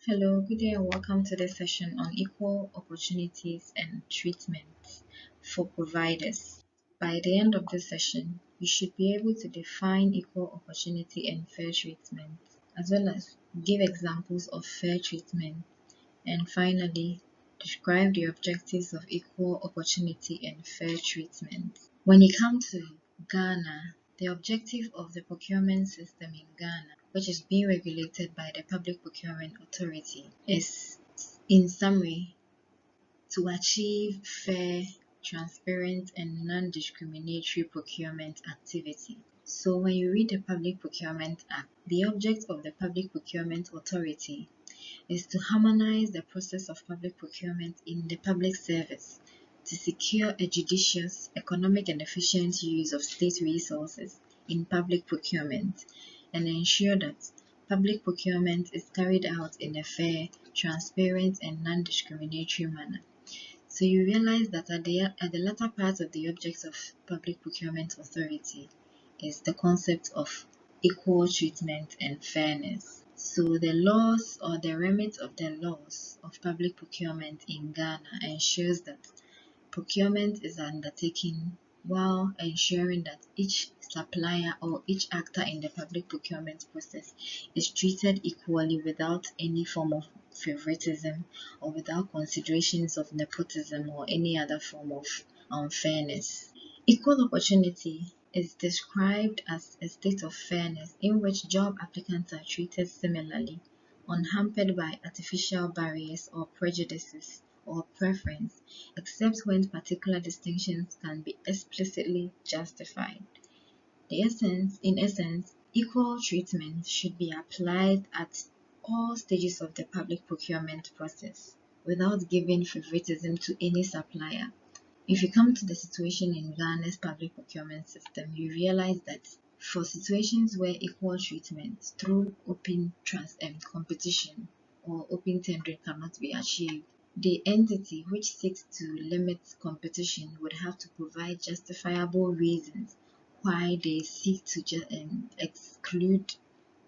Hello, good day, and welcome to this session on equal opportunities and treatment for providers. By the end of this session, you should be able to define equal opportunity and fair treatment, as well as give examples of fair treatment, and finally, describe the objectives of equal opportunity and fair treatment. When it comes to Ghana, the objective of the procurement system in Ghana, which is being regulated by the Public Procurement Authority, is in summary to achieve fair, transparent, and non-discriminatory procurement activity. So when you read the Public Procurement Act, the object of the Public Procurement Authority is to harmonize the process of public procurement in the public service to secure a judicious, economic, and efficient use of state resources in public procurement and ensure that public procurement is carried out in a fair, transparent, and non-discriminatory manner. So you realize that at the latter part of the objects of Public Procurement Authority is the concept of equal treatment and fairness. So the laws or the remit of the laws of public procurement in Ghana ensures that procurement is undertaken while ensuring that each supplier or each actor in the public procurement process is treated equally without any form of favoritism or without considerations of nepotism or any other form of unfairness. Equal opportunity is described as a state of fairness in which job applicants are treated similarly, unhampered by artificial barriers or prejudices or preference, except when particular distinctions can be explicitly justified. In essence, equal treatment should be applied at all stages of the public procurement process without giving favoritism to any supplier. If you come to the situation in Ghana's public procurement system, you realize that for situations where equal treatment through open competition or open tendering cannot be achieved, the entity which seeks to limit competition would have to provide justifiable reasons why they seek to exclude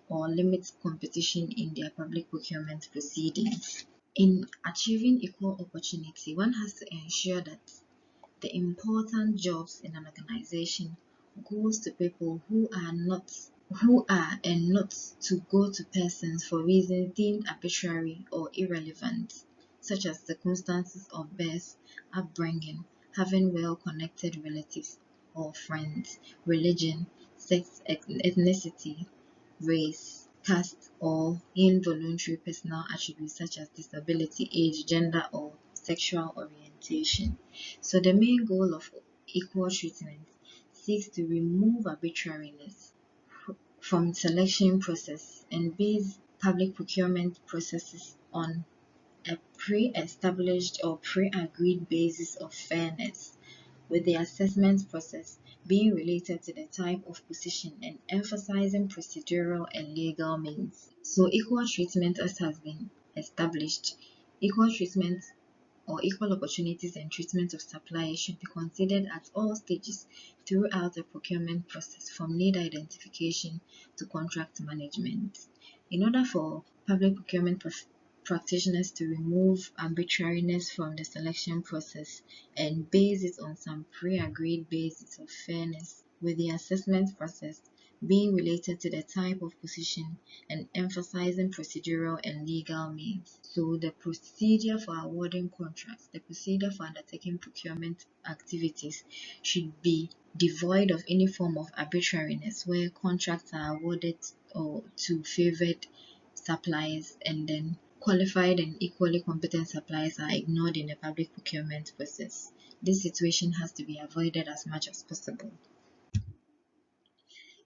or limit competition in their public procurement proceedings. In achieving equal opportunity, one has to ensure that the important jobs in an organization goes to people who are and not to go to persons for reasons deemed arbitrary or irrelevant, such as circumstances of birth, upbringing, having well-connected relatives or friends, religion, sex, ethnicity, race, caste, or involuntary personal attributes such as disability, age, gender, or sexual orientation. So the main goal of equal treatment seeks to remove arbitrariness from selection process and base public procurement processes on a pre-established or pre-agreed basis of fairness, with the assessment process being related to the type of position and emphasizing procedural and legal means. So equal treatment, as has been established, equal treatment or equal opportunities and treatment of suppliers should be considered at all stages throughout the procurement process, from need identification to contract management. In order for public procurement practitioners to remove arbitrariness from the selection process and base it on some pre-agreed basis of fairness, with the assessment process being related to the type of position and emphasizing procedural and legal means. So the procedure for awarding contracts, the procedure for undertaking procurement activities should be devoid of any form of arbitrariness, where contracts are awarded or to favored suppliers and then qualified and equally competent suppliers are ignored in the public procurement process. This situation has to be avoided as much as possible.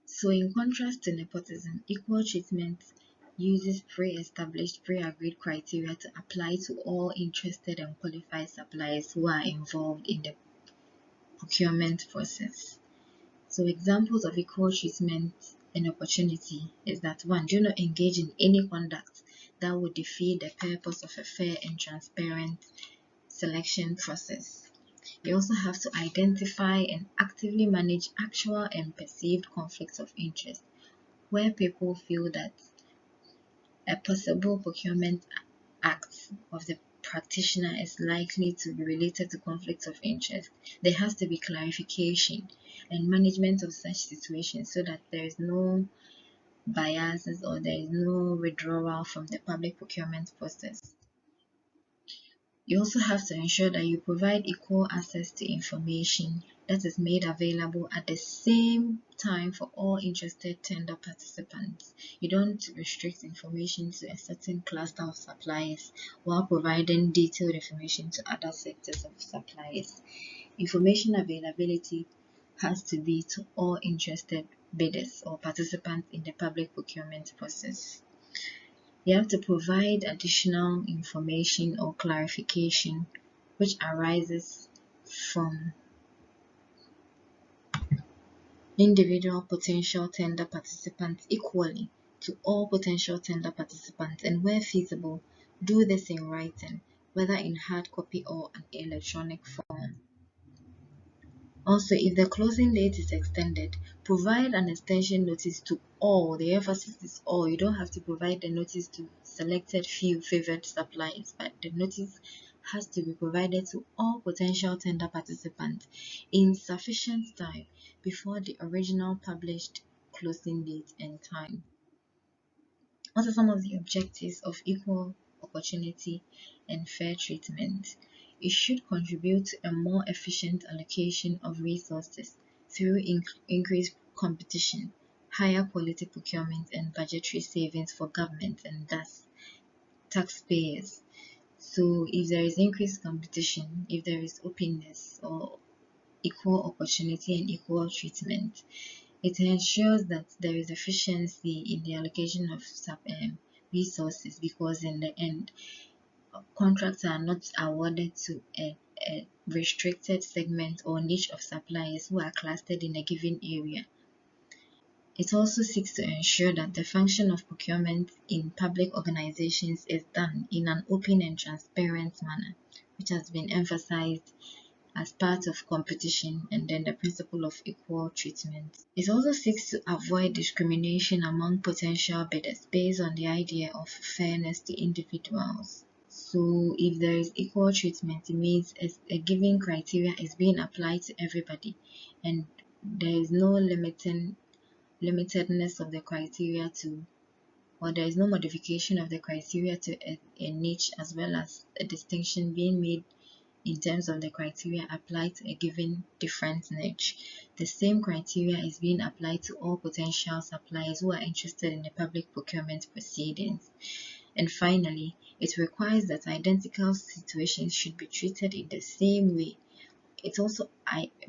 So in contrast to nepotism, equal treatment uses pre-established, pre-agreed criteria to apply to all interested and qualified suppliers who are involved in the procurement process. So examples of equal treatment and opportunity is that 1. Do not engage in any conduct that would defeat the purpose of a fair and transparent selection process. You also have to identify and actively manage actual and perceived conflicts of interest, where people feel that a possible procurement act of the practitioner is likely to be related to conflicts of interest, there has to be clarification and management of such situations so that there is no biases or there is no withdrawal from the public procurement process. You also have to ensure that you provide equal access to information that is made available at the same time for all interested tender participants. You don't restrict information to a certain cluster of suppliers while providing detailed information to other sectors of suppliers. Information availability has to be to all interested bidders or participants in the public procurement process. You have to provide additional information or clarification which arises from individual potential tender participants equally to all potential tender participants, and where feasible, do this in writing, whether in hard copy or an electronic form. Also, if the closing date is extended, provide an extension notice to all. The emphasis is all. You don't have to provide the notice to selected few favored suppliers, but the notice has to be provided to all potential tender participants in sufficient time before the original published closing date and time. What are some of the objectives of equal opportunity and fair treatment? It should contribute to a more efficient allocation of resources through increased competition, higher quality procurement, and budgetary savings for government and thus taxpayers. So, if there is increased competition, if there is openness or equal opportunity and equal treatment, it ensures that there is efficiency in the allocation of resources, because in the end, contracts are not awarded to a restricted segment or niche of suppliers who are clustered in a given area. It also seeks to ensure that the function of procurement in public organizations is done in an open and transparent manner, which has been emphasized as part of competition and then the principle of equal treatment. It also seeks to avoid discrimination among potential bidders based on the idea of fairness to individuals. So if there is equal treatment, it means a given criteria is being applied to everybody and there is no limitedness of the criteria to, or there is no modification of the criteria to a niche, as well as a distinction being made in terms of the criteria applied to a given different niche. The same criteria is being applied to all potential suppliers who are interested in the public procurement proceedings. And finally, it requires that identical situations should be treated in the same way. It also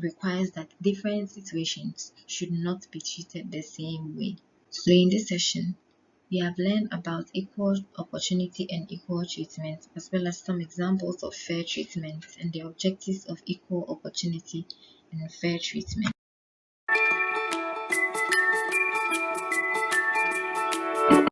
requires that different situations should not be treated the same way. So in this session, we have learned about equal opportunity and equal treatment, as well as some examples of fair treatment and the objectives of equal opportunity and fair treatment.